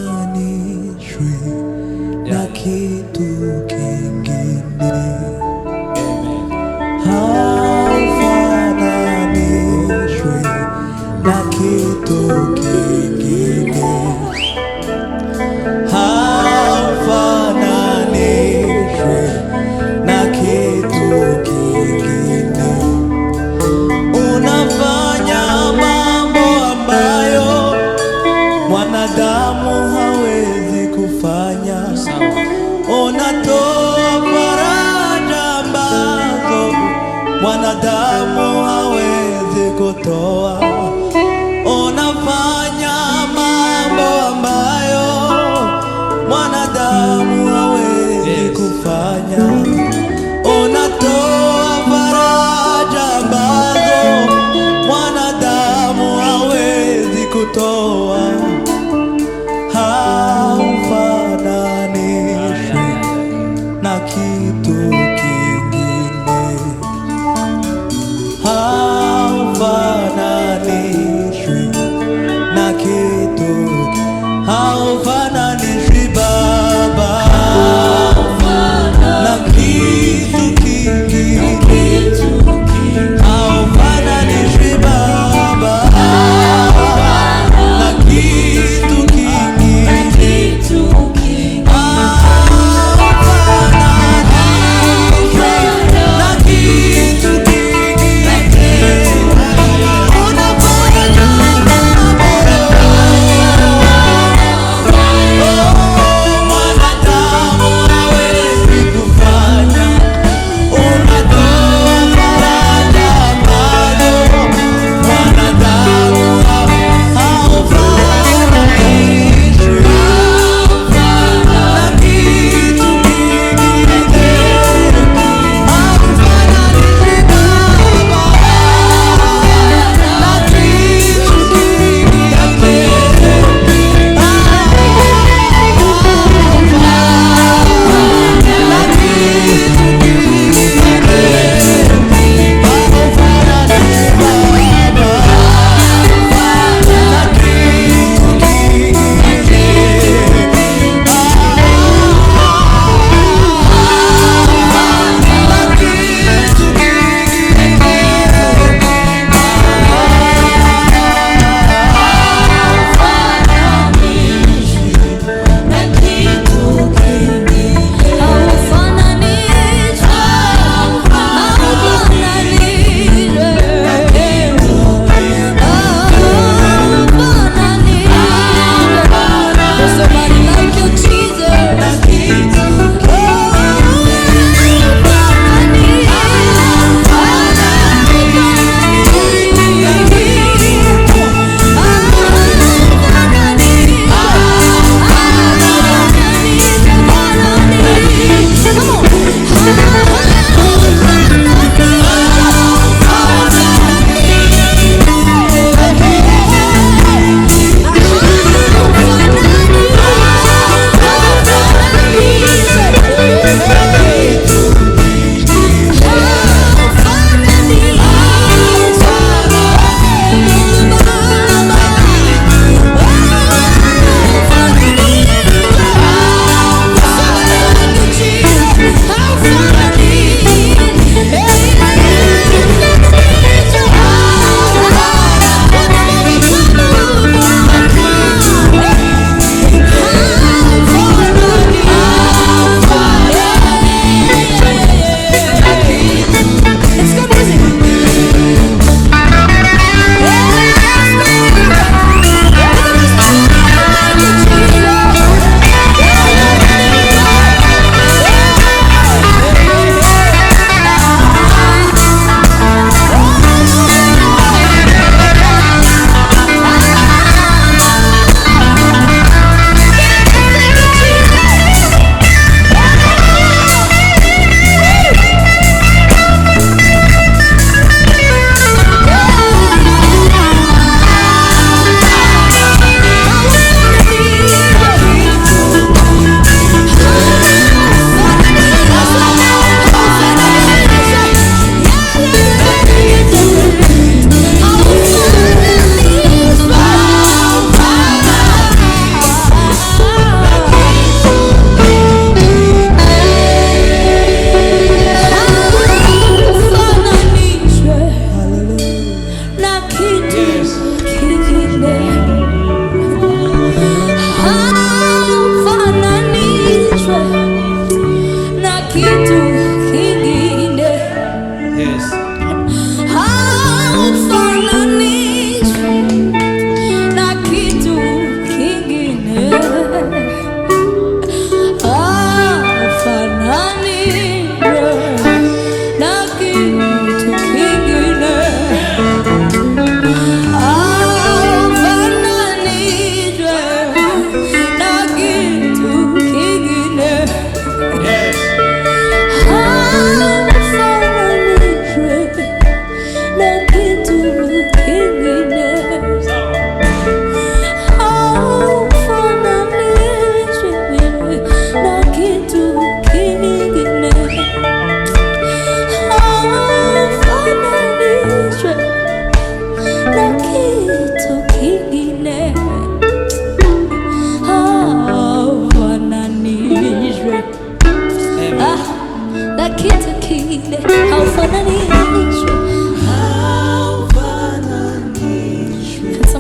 haufananishwi na kitu kingine, haufananishwi na kitu kingine, haufananishwi na kitu kingine. Unafanya mambo ambayo mwanadamu hawezi kufanya. Unatoa faraja ambazo mwanadamu hawezi kutoa. Unafanya mambo ambayo mwanadamu hawezi kufanya. Unatoa faraja ambazo mwanadamu hawezi kutoa. Haufananishwi na kitu kingine, haufananishwi na kitu, haufananishwi Baba na kitu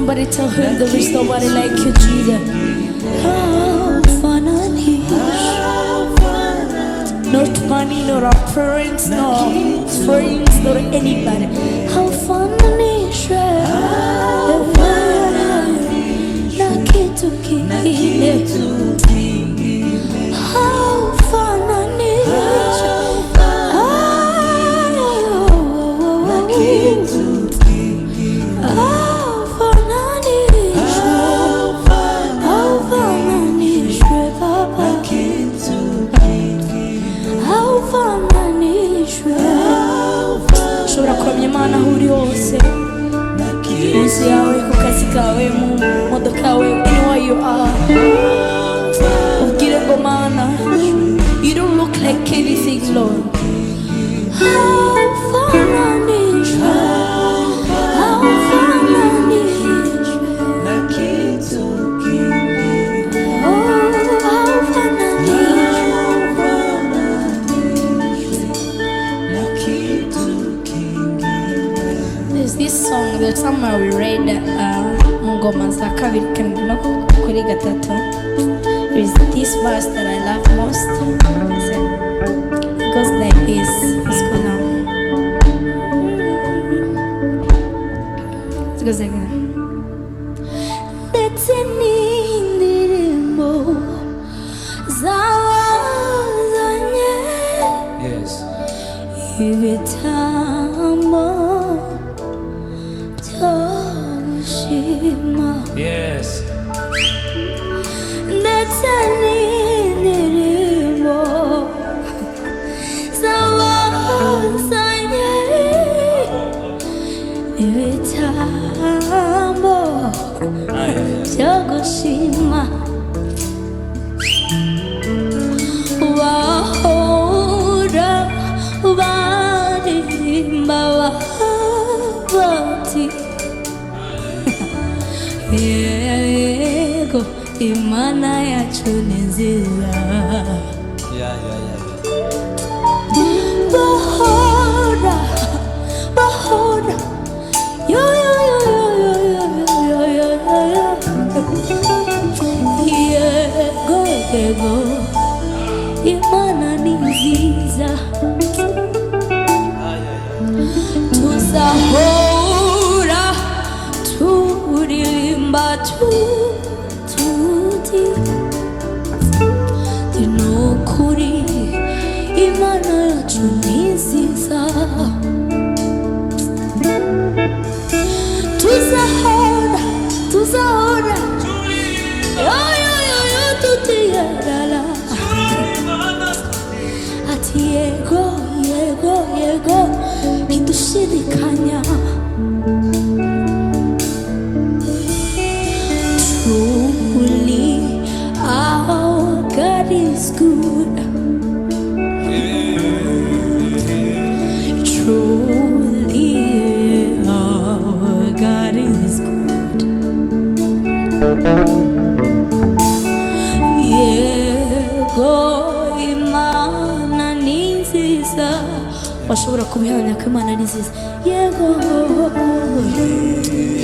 Somebody tell him there is nobody like you, Jesus. Not money, not our parents, no friends, not anybody. How fun is it? How fun is ushobora kuramya Imana aho uri hose, mu nzu yawe, ku kazi kawe, mu modoka yawe, anywhere you are. Ubwire ngo Mana, you don't look like anything, Lord. How far I need you, how far I need you. This song, the summer we read Mungoma za kabiri kandi no kuri gatatu. There is this verse that I love most. It goes like this. Let's go now. It goes like that. Ndetse n'indirimbo zawazanye. Yes. Ibitambo yes. That's an animal. Sawasanye ibitambo byo gushima. Wahora baririmba bati yego Imana yacu ni nziza. Bahora bahora yo yo yo yo yo yo yo yo yego yego Imana ni nziza. Tuzahora turirimba tuti tinukuri Imana yacu ni nziza. Tuzahora yo yo yo yo tutiyarala ati yego yego yego ntidushidikanya. Truly our God is good. Truly our God is good. Yego Imana ni nziza. Washobora kubihamya ko Imana ni nziza. Yego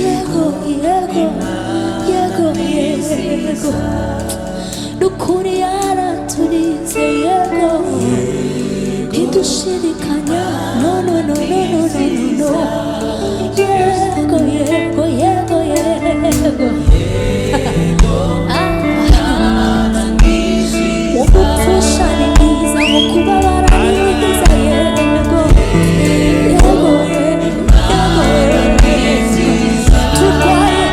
yego yego yego yego nukuri yaraturize. Yego ntidushidikanya. No no no no no no no. Yego yego yego yego umupfusha ni mwiza, mu kubabara ni mwiza. Yego yego yego turwaye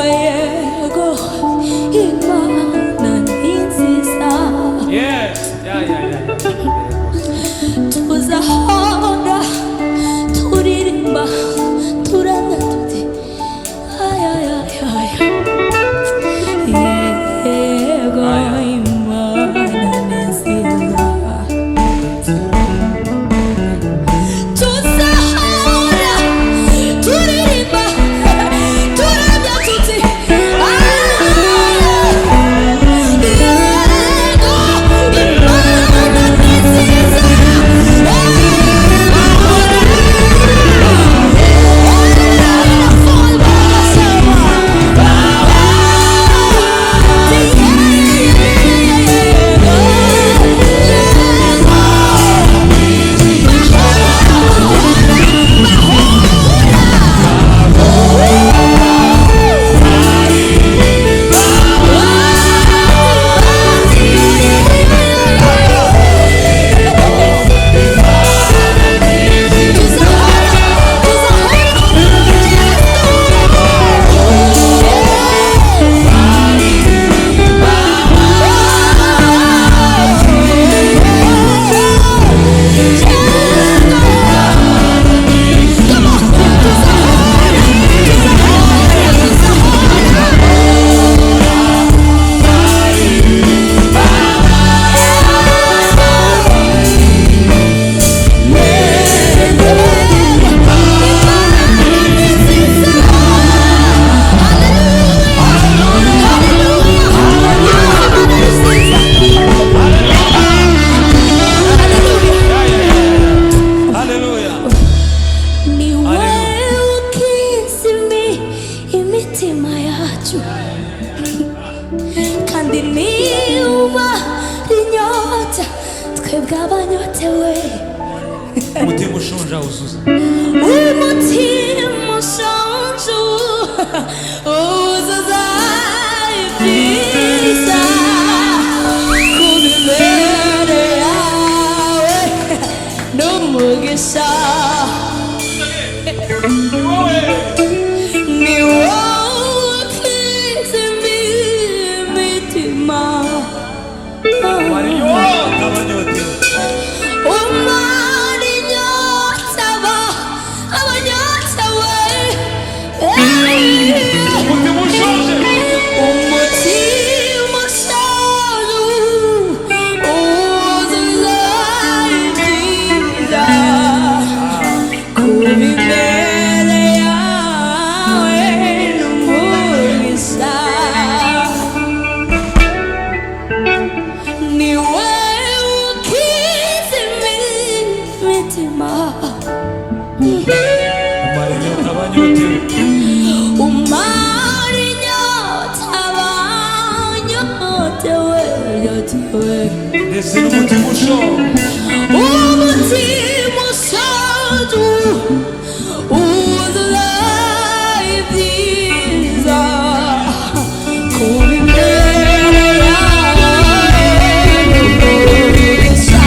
oyego imana ni nziza tuzahora turirimba turamya tuti ayayayaya yego imana ni nziza tuzahora turirimba turamya tuti kandi niba inyota twebwe abanyotewe umutima ushonje awuzuza umutima ushonje uzuza ibyiza ku bibere yawe n'umugisha ni wowe ukiza imitima umara inyota abanyotewe umutima ushonje uzuza ibyiza ku bibere yawe n'umugisha ni wowe ukiza imitima umara inyota abanyotewe umara inyota abanyotewe ndetse n'umutima ushonje umutima ushonje uzuza ibyiza ku bibere yawe n'umugisha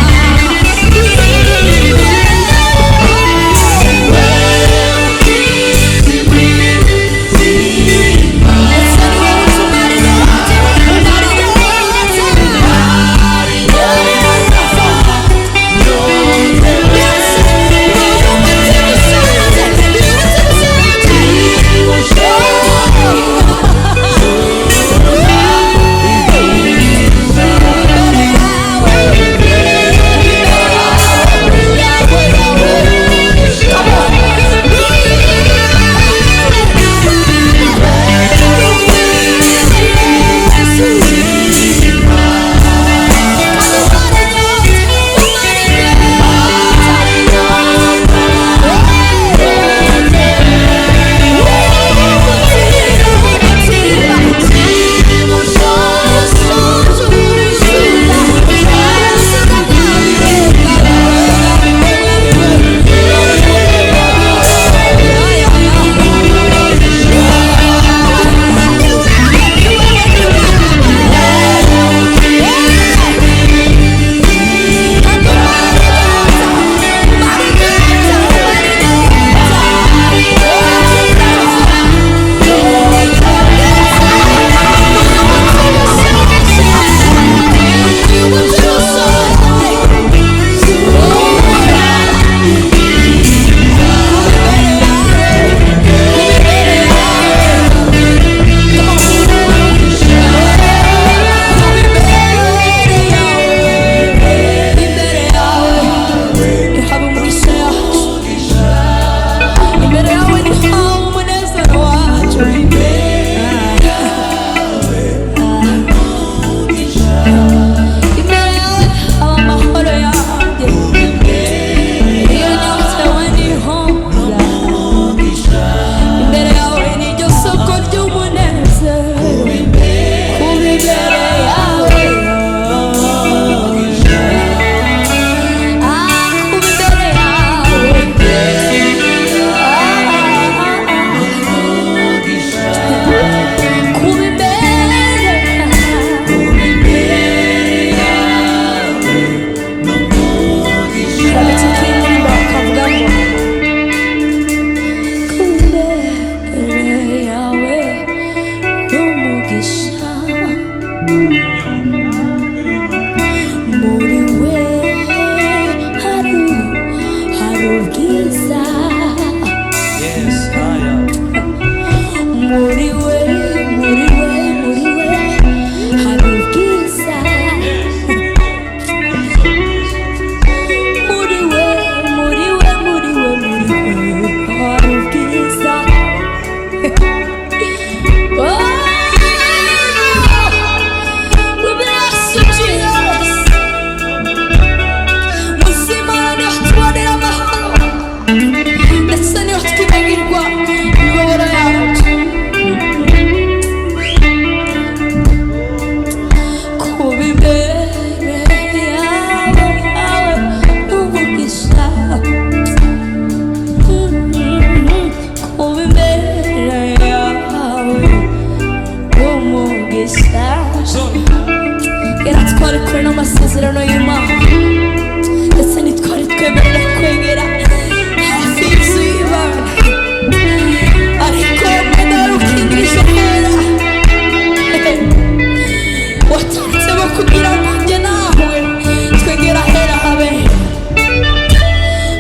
kure n'amasezerano y'Imana ndetse ntitwari twemerera kwegera hafi y'inzu y'Imana ariko Imana yarukingirije hera wataritsemo kugira ngo njye nawe twegera hera habe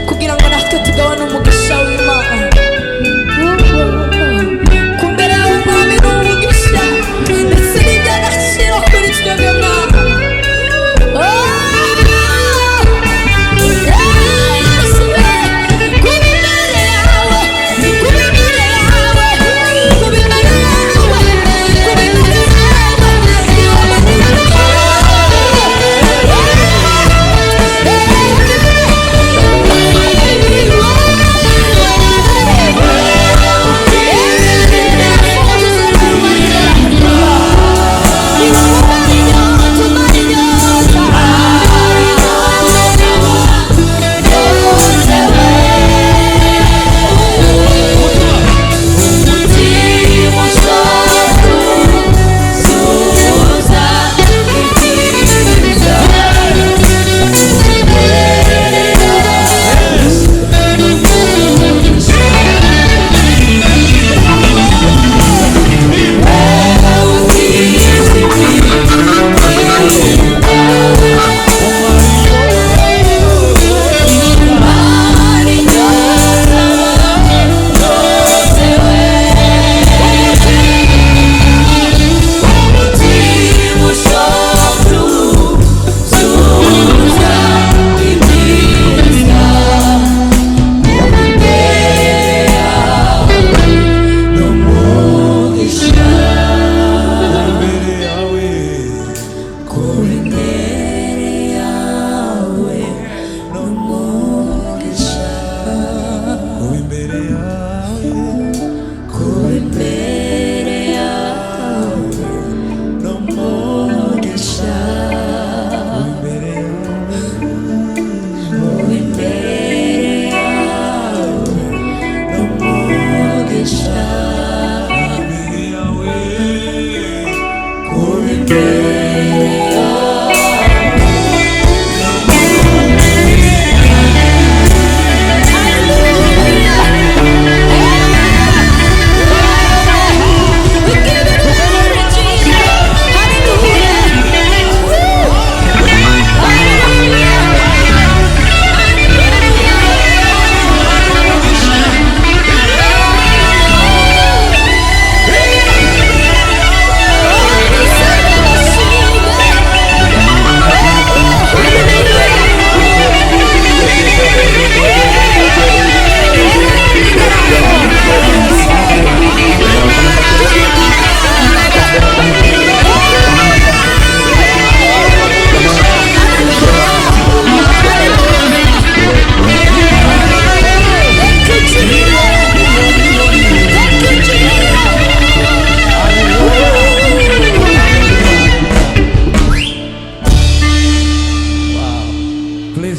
kugira ngo natwe tugabane umugisha w'Imana. Kumbere yawe Mwami ni umugisha ndetse n'iby'agaciro kuri twebwe Mwami.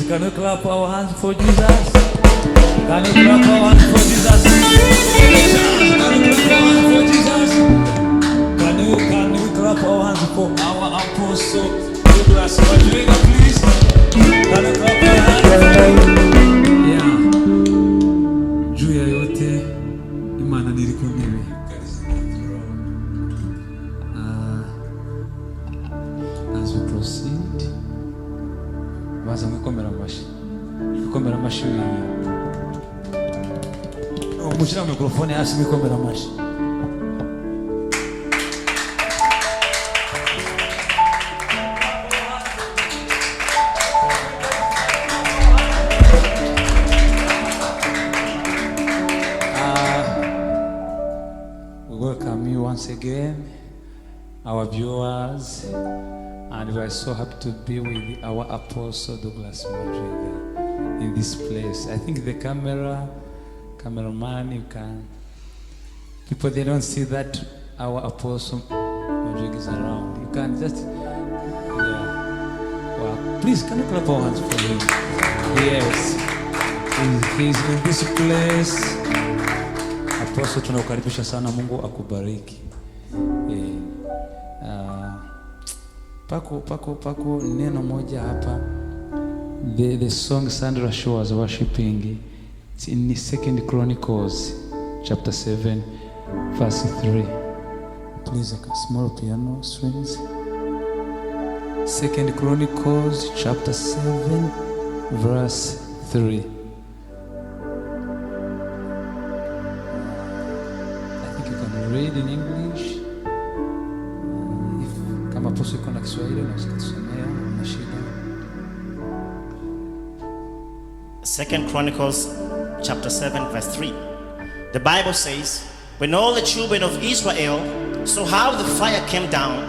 Can you clap our hands for Jesus? Can you clap our hands for Jesus? Can you clap our hands for Jesus? Can you clap our hands for our apostle Douglas Worshippera, please? Can you clap our hands? Yeah. Juu ya yote Imana niri kunewe. As we proceed, baza mwikomera amashi mushyira mikrofone hasi mwikomera amashi. We welcome you once again, our viewers, and we are so happy to be with our Apostle Douglas Worshippera in this place. I think the cameraman, you can. People, they don't see that our Apostle Worshippera is around. You can just, yeah. Wow. Please, can you clap our hands for him? Yes, he's in this place. Apostle, tunakukaribisha sana. Mungu akubariki. Pako neno moja hapa. The song Sandra Shaw was worshiping. It's in 2 Chronicles chapter 7 verse 3. Please, a small piano strings. 2 Chronicles chapter 7 verse 3. I think you can read in English. If kama poso iko na Kiswahili unaweza kusomea na shida. 2 Chronicles chapter 7 verse 3. The Bible says, when all the children of Israel saw how the fire came down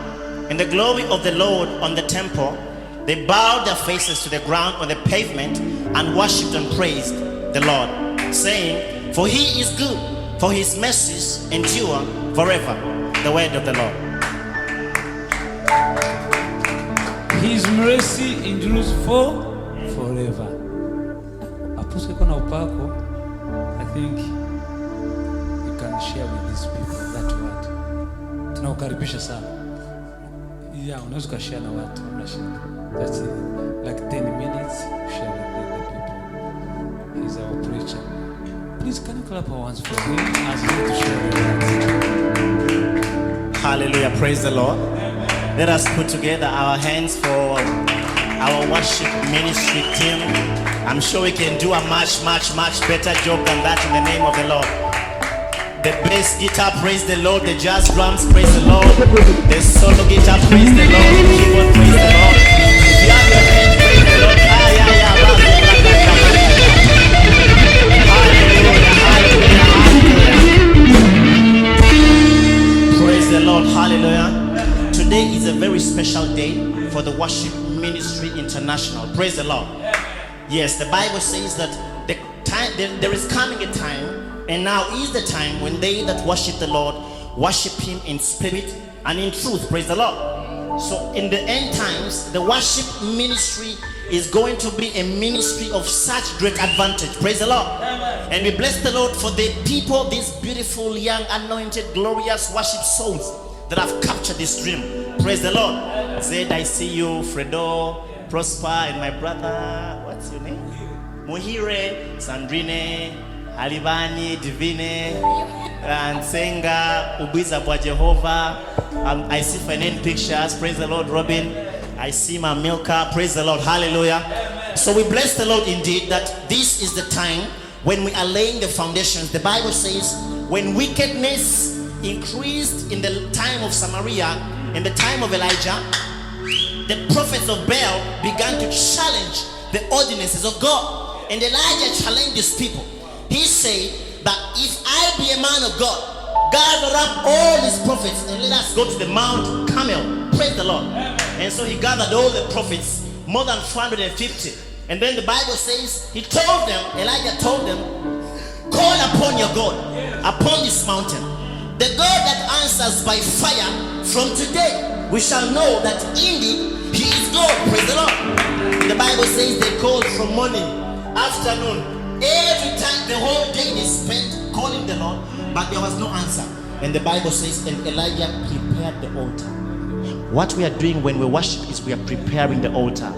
and the glory of the Lord on the temple, they bowed their faces to the ground on the pavement and worshipped and praised the Lord, saying, for he is good, for his mercies endure forever. The word of the Lord. His mercy endures forever. Apostle iko na upako. I think you can share with these people that word. Tunaukaribisha sana. Yeah, unaweza kushare na watu, unashika. That's it. Like 10 minutes share with the people. He's our preacher. Please can you clap our hands for him as he to share with us. Hallelujah, praise the Lord. Let us put together our hands for our worship ministry team. I'm sure we can do a much better job than that in the name of the Lord. The bass guitar, praise the Lord. The jazz drums, praise the Lord. The solo guitar, praise the Lord. The keyboard, praise the Lord. If you have your hands, praise the Lord. Hallelujah. Praise the Lord. Hallelujah. Today is a very special day for the Worship Ministry International. Praise the Lord. Yes, the Bible says that there is coming a time, and now is the time when they that worship the Lord worship him in spirit and in truth. Praise the Lord. So in the end times, the worship ministry is going to be a ministry of such great advantage. Praise the Lord. Amen. And we bless the Lord for the people, these beautiful, young, anointed, glorious worship souls that have captured this dream. Praise the Lord. Amen. Zed, I see you. Fredo, Prosper, and my brother, what's your name? Muhire, Sandrine, Halibani, Divine, and Senga, Ubiza Bwa Jehovah. I see finance pictures. Praise the Lord, Robin. I see my Milka. Praise the Lord. Hallelujah. Amen. So we bless the Lord indeed that this is the time when we are laying the foundations. The Bible says when wickedness increased in the time of Samaria, in the time of Elijah, the prophets of Baal began to challenge the ordinances of God. And Elijah challenged these people. He said that if I be a man of God, gather up all these prophets and let us go to the Mount Carmel. Praise the Lord. And so he gathered all the prophets, more than 450. And then the Bible says, Elijah told them, call upon your God, upon this mountain. The God that answers by fire, from today we shall know that indeed he is God. Praise the Lord. The Bible says they called from morning, afternoon, every time, the whole day they spent calling the Lord, but there was no answer. And the Bible says, and Elijah prepared the altar. What we are doing when we worship is we are preparing the altar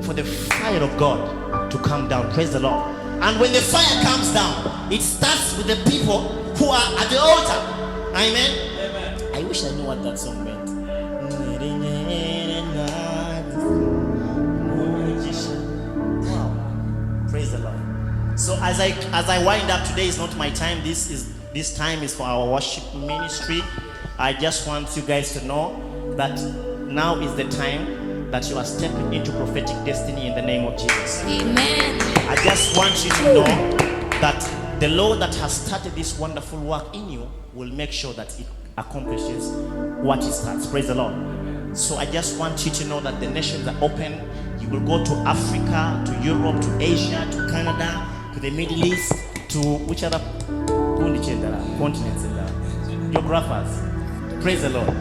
for the fire of God to come down. Praise the Lord. And when the fire comes down, it starts with the people who are at the altar. Amen. Amen. I wish I knew what that song meant. Wow. Praise the Lord. So as I wind up, today is not my time. This time is for our worship ministry. I just want you guys to know that now is the time that you are stepping into prophetic destiny in the name of Jesus. Amen. I just want you to know that the Lord that has started this wonderful work in you will make sure that it accomplishes what He starts. Praise the Lord. So I just want you to know that the nations are open. You will go to Africa, to Europe, to Asia, to Canada, to the Middle East, to which other continents in there? Geographers. Praise the Lord.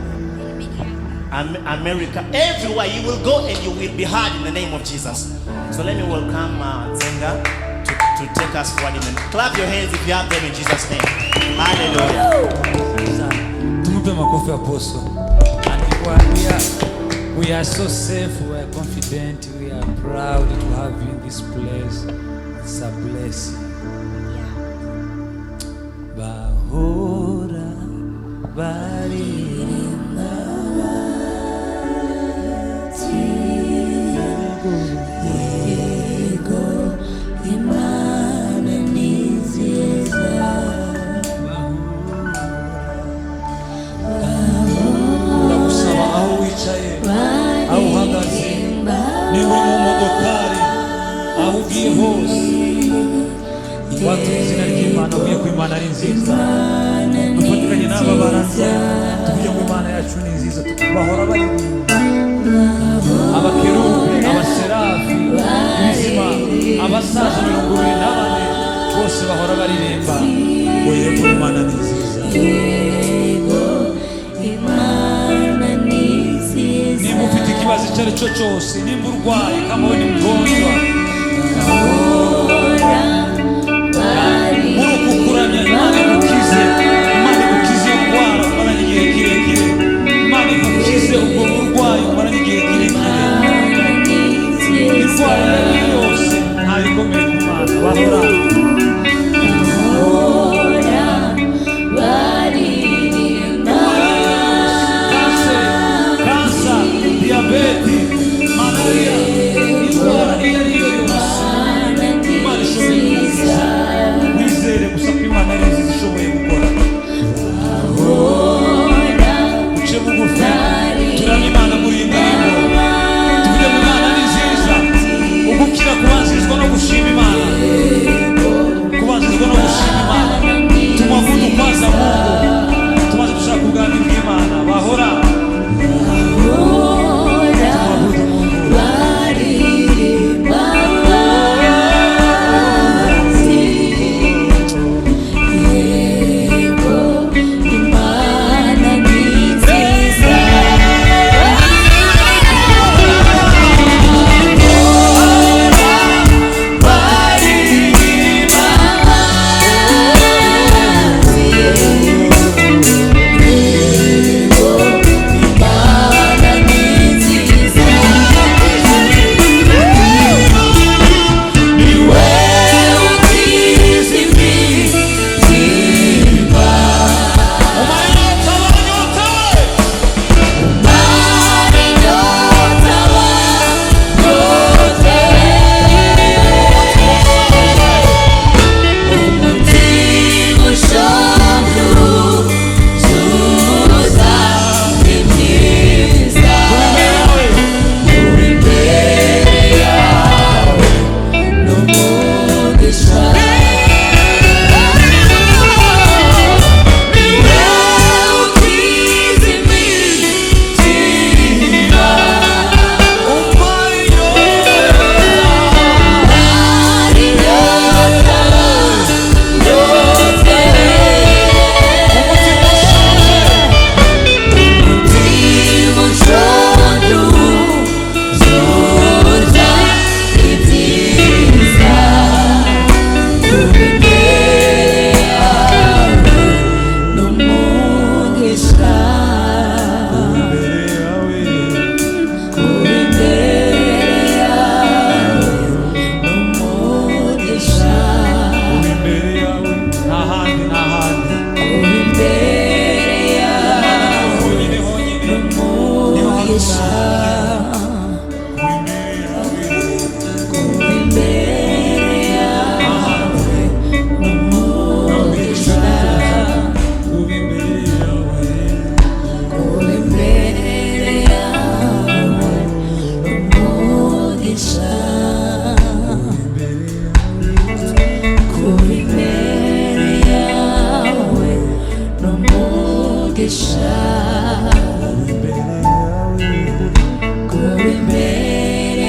America, everywhere you will go and you will be heard in the name of Jesus. So let me welcome Zenga to take us forward. Clap your hands if you have them in Jesus' name. Hallelujah. Tumupe makofi Apostle. Anikwambia We are so safe, we are confident, we are proud to have you in this place. It's a blessing. Bahora baririmba Yego Imana niziza Ndagusaba aho wicaye, aho uhagaze, niba uri mu modokari, aho ugiye hose, watuye izina ry'Imana, umenye ko Imana ari nziza. Dufatikanye n'aba baranza tuvuge ngo Imana yacu ni nziza, bahora baririmba. Abakerubi, abaserafi, ibizima, abasaza 24 bose bahora baririmba ngo yego Imana ni nziza. Nimba ufite ikibazo icyo ari cyo cyose, nimba urwaye kama we ni mgonjwa, urukukuramya Imana igukize, Imana igukize indwara umaranye igihe kirekire, Imana igukize ubwo burwayi umaranye igihe kirekire. Indwara iyo ari yo yose ntayo ikomeye ku Mana. Bahora kansa, diyabete, malariya, indwara iyo ari yo yose Imana ishoboye kugukiza. Wizere gusa ko Imana ari nziza ishoboye gukora. Uce bugufi turane Imana muri iyi ndirimbo, tuvuge ngo Imana ni nziza. Ugukira kubanzirizwa no gushima Imana, kubanzirizwa no gushima Imana. Tumwabudu kwanza Mungu, tumaze dushaka ubwami bw'Imana. Bahora tumwabudu Mungu. Worshippera